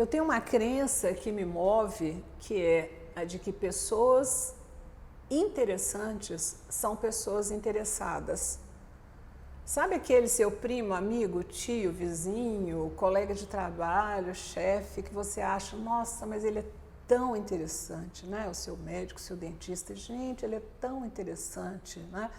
Eu tenho uma crença que me move, que é a de que pessoas interessantes são pessoas interessadas. Sabe aquele seu primo, amigo, tio, vizinho, colega de trabalho, chefe, que você acha, nossa, mas ele é tão interessante, né? O seu médico, o seu dentista, gente, ele é tão interessante, né?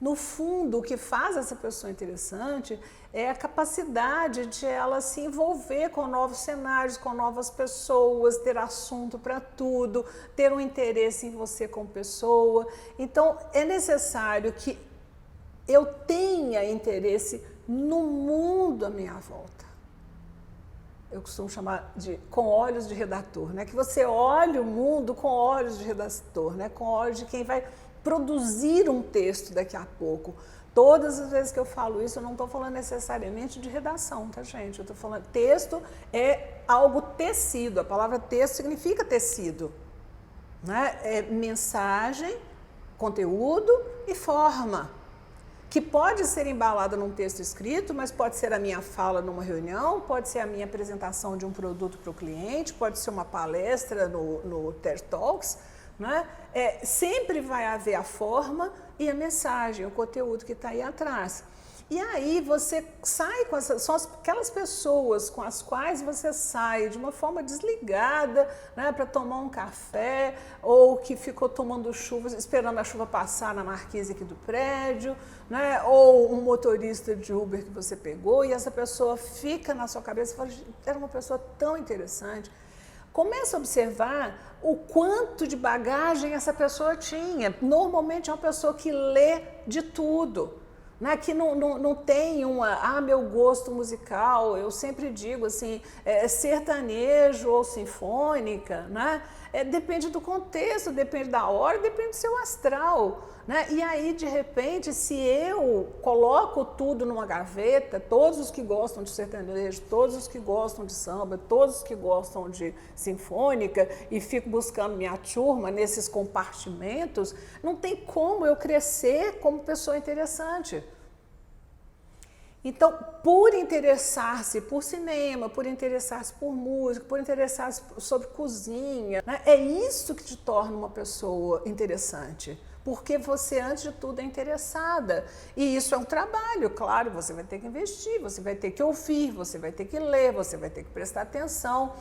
No fundo, o que faz essa pessoa interessante é a capacidade de ela se envolver com novos cenários, com novas pessoas, ter assunto para tudo, ter um interesse em você como pessoa. Então, é necessário que eu tenha interesse no mundo à minha volta. Eu costumo chamar de com olhos de redator, né? Que você olhe o mundo com olhos de redator, né? Com olhos de quem vai produzir um texto daqui a pouco. Todas as vezes que eu falo isso, eu não estou falando necessariamente de redação, tá, gente? Eu estou falando, texto é algo tecido, a palavra texto significa tecido, né? É mensagem, conteúdo e forma, que pode ser embalada num texto escrito, mas pode ser a minha fala numa reunião, pode ser a minha apresentação de um produto para o cliente, pode ser uma palestra no TED Talks, né? Sempre vai haver a forma e a mensagem, o conteúdo que está aí atrás. E aí você sai com são aquelas pessoas com as quais você sai de uma forma desligada, né, para tomar um café, ou que ficou tomando chuva, esperando a chuva passar na marquise aqui do prédio, né, ou um motorista de Uber que você pegou e essa pessoa fica na sua cabeça e fala, era uma pessoa tão interessante. Começa a observar o quanto de bagagem essa pessoa tinha. Normalmente é uma pessoa que lê de tudo, né? Que não tem meu gosto musical, eu sempre digo assim, sertanejo ou sinfônica, né? Depende do contexto, depende da hora, depende do seu astral, né? E aí, de repente, se eu coloco tudo numa gaveta, todos os que gostam de sertanejo, todos os que gostam de samba, todos os que gostam de sinfônica, e fico buscando minha turma nesses compartimentos, não tem como eu crescer como pessoa interessante. Então, por interessar-se por cinema, por interessar-se por música, por interessar-se sobre cozinha, né, é isso que te torna uma pessoa interessante. Porque você, antes de tudo, é interessada. E isso é um trabalho, claro, você vai ter que investir, você vai ter que ouvir, você vai ter que ler, você vai ter que prestar atenção.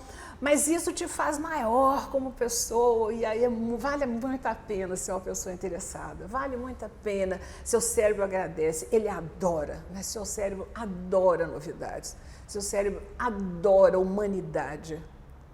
Mas isso te faz maior como pessoa e aí vale muito a pena ser uma pessoa interessada. Vale muito a pena, seu cérebro agradece, ele adora, né? Seu cérebro adora novidades, seu cérebro adora humanidade,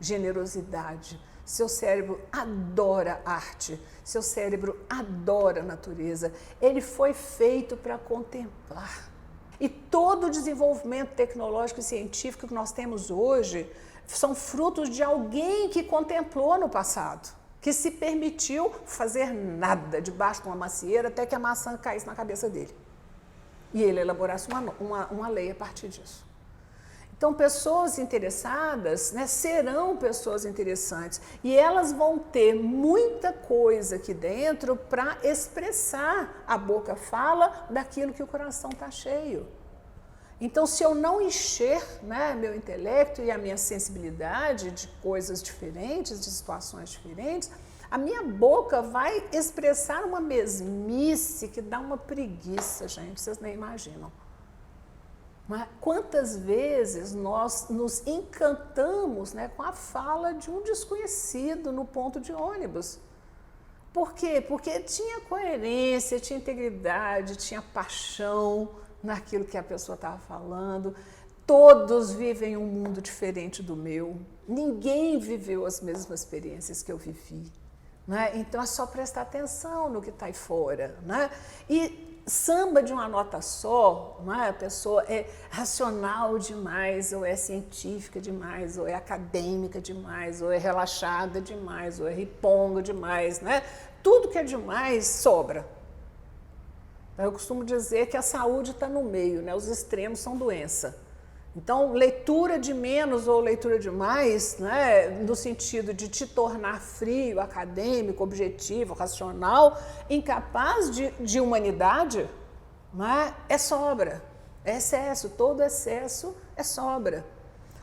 generosidade. Seu cérebro adora arte, seu cérebro adora natureza. Ele foi feito para contemplar. E todo o desenvolvimento tecnológico e científico que nós temos hoje são frutos de alguém que contemplou no passado, que se permitiu fazer nada debaixo de uma macieira até que a maçã caísse na cabeça dele. E ele elaborasse uma lei a partir disso. Então, pessoas interessadas, né, serão pessoas interessantes e elas vão ter muita coisa aqui dentro para expressar. A boca fala daquilo que o coração está cheio. Então, se eu não encher, né, meu intelecto e a minha sensibilidade de coisas diferentes, de situações diferentes, a minha boca vai expressar uma mesmice que dá uma preguiça, gente, vocês nem imaginam. Mas quantas vezes nós nos encantamos, né, com a fala de um desconhecido no ponto de ônibus? Por quê? Porque tinha coerência, tinha integridade, tinha paixão naquilo que a pessoa estava falando. Todos vivem um mundo diferente do meu. Ninguém viveu as mesmas experiências que eu vivi, né? Então é só prestar atenção no que está aí fora, né? E samba de uma nota só, não é? A pessoa é racional demais, ou é científica demais, ou é acadêmica demais, ou é relaxada demais, ou é riponga demais, né? Tudo que é demais sobra. Eu costumo dizer que a saúde está no meio, né? Os extremos são doença. Então, leitura de menos ou leitura de mais, né, no sentido de te tornar frio, acadêmico, objetivo, racional, incapaz de humanidade, né, é sobra, é excesso, todo excesso é sobra.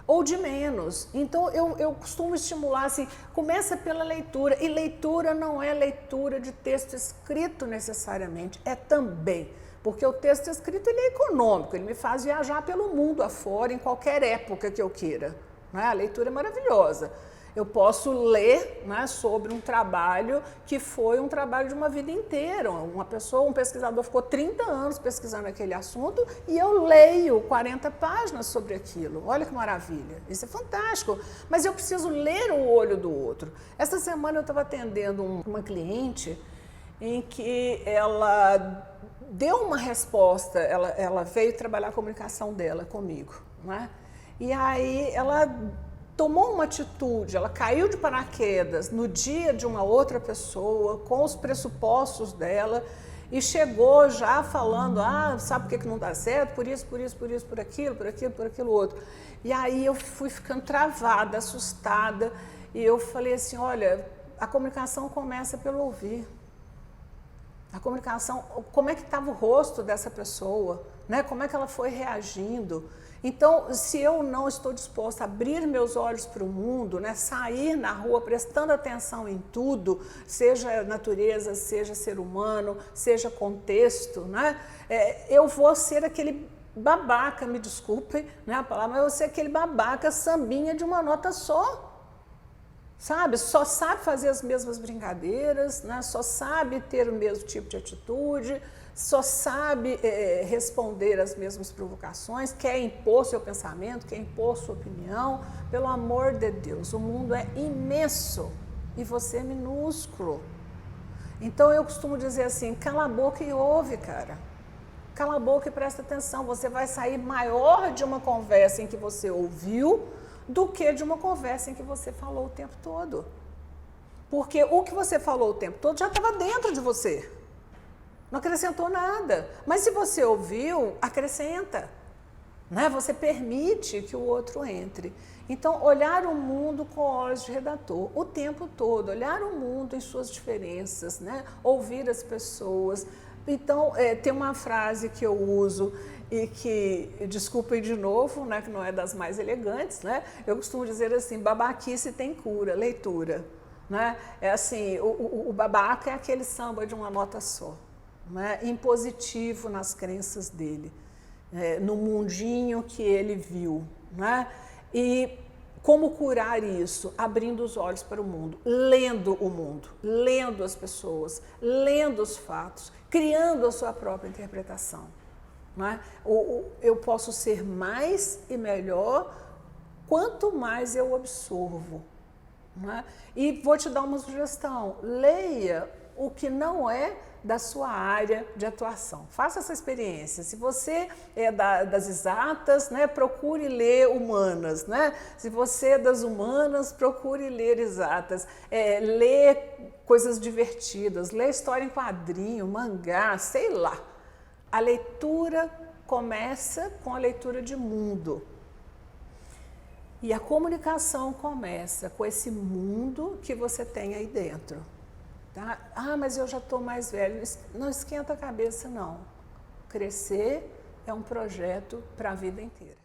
ou de menos. Então eu costumo estimular assim, começa pela leitura, e leitura não é leitura de texto escrito necessariamente, é também, porque o texto escrito ele é econômico, ele me faz viajar pelo mundo afora em qualquer época que eu queira, né? A leitura é maravilhosa. Eu posso ler, né, sobre um trabalho que foi um trabalho de uma vida inteira. Uma pessoa, um pesquisador ficou 30 anos pesquisando aquele assunto e eu leio 40 páginas sobre aquilo. Olha que maravilha, isso é fantástico. Mas eu preciso ler o olho do outro. Essa semana eu estava atendendo uma cliente em que ela deu uma resposta, ela veio trabalhar a comunicação dela comigo, né? E aí ela tomou uma atitude, ela caiu de paraquedas no dia de uma outra pessoa, com os pressupostos dela, e chegou já falando, sabe por que não dá certo? Por isso, por aquilo outro. E aí eu fui ficando travada, assustada, e eu falei assim, olha, a comunicação começa pelo ouvir. A comunicação, como é que estava o rosto dessa pessoa, né? Como é que ela foi reagindo? Então, se eu não estou disposta a abrir meus olhos para o mundo, né, sair na rua prestando atenção em tudo, seja natureza, seja ser humano, seja contexto, né, eu vou ser aquele babaca, me desculpem, né, a palavra, mas eu vou ser aquele babaca sambinha de uma nota só. Sabe, só sabe fazer as mesmas brincadeiras, né? Só sabe ter o mesmo tipo de atitude, só sabe responder às mesmas provocações, quer impor seu pensamento, quer impor sua opinião. Pelo amor de Deus, o mundo é imenso e você é minúsculo. Então eu costumo dizer assim, cala a boca e ouve, cara. Cala a boca e presta atenção, você vai sair maior de uma conversa em que você ouviu do que de uma conversa em que você falou o tempo todo. Porque o que você falou o tempo todo já estava dentro de você. Não acrescentou nada. Mas se você ouviu, acrescenta. Né? Você permite que o outro entre. Então, olhar o mundo com olhos de redator, o tempo todo, olhar o mundo em suas diferenças, né? Ouvir as pessoas. Então, tem uma frase que eu uso e que, desculpem de novo, né, que não é das mais elegantes, né? Eu costumo dizer assim, babaquice tem cura, leitura. Né? É assim, o babaca é aquele samba de uma nota só, né? Impositivo nas crenças dele, no mundinho que ele viu. Né? E como curar isso? Abrindo os olhos para o mundo, lendo as pessoas, lendo os fatos, criando a sua própria interpretação. Né? Eu posso ser mais e melhor quanto mais eu absorvo. Né? E vou te dar uma sugestão, leia o que não é da sua área de atuação. Faça essa experiência. Se você é das exatas, né, procure ler humanas. Né? Se você é das humanas, procure ler exatas. Lê coisas divertidas, lê história em quadrinho, mangá, sei lá. A leitura começa com a leitura de mundo. E a comunicação começa com esse mundo que você tem aí dentro. Tá? Mas eu já estou mais velho. Não esquenta a cabeça, não. Crescer é um projeto para a vida inteira.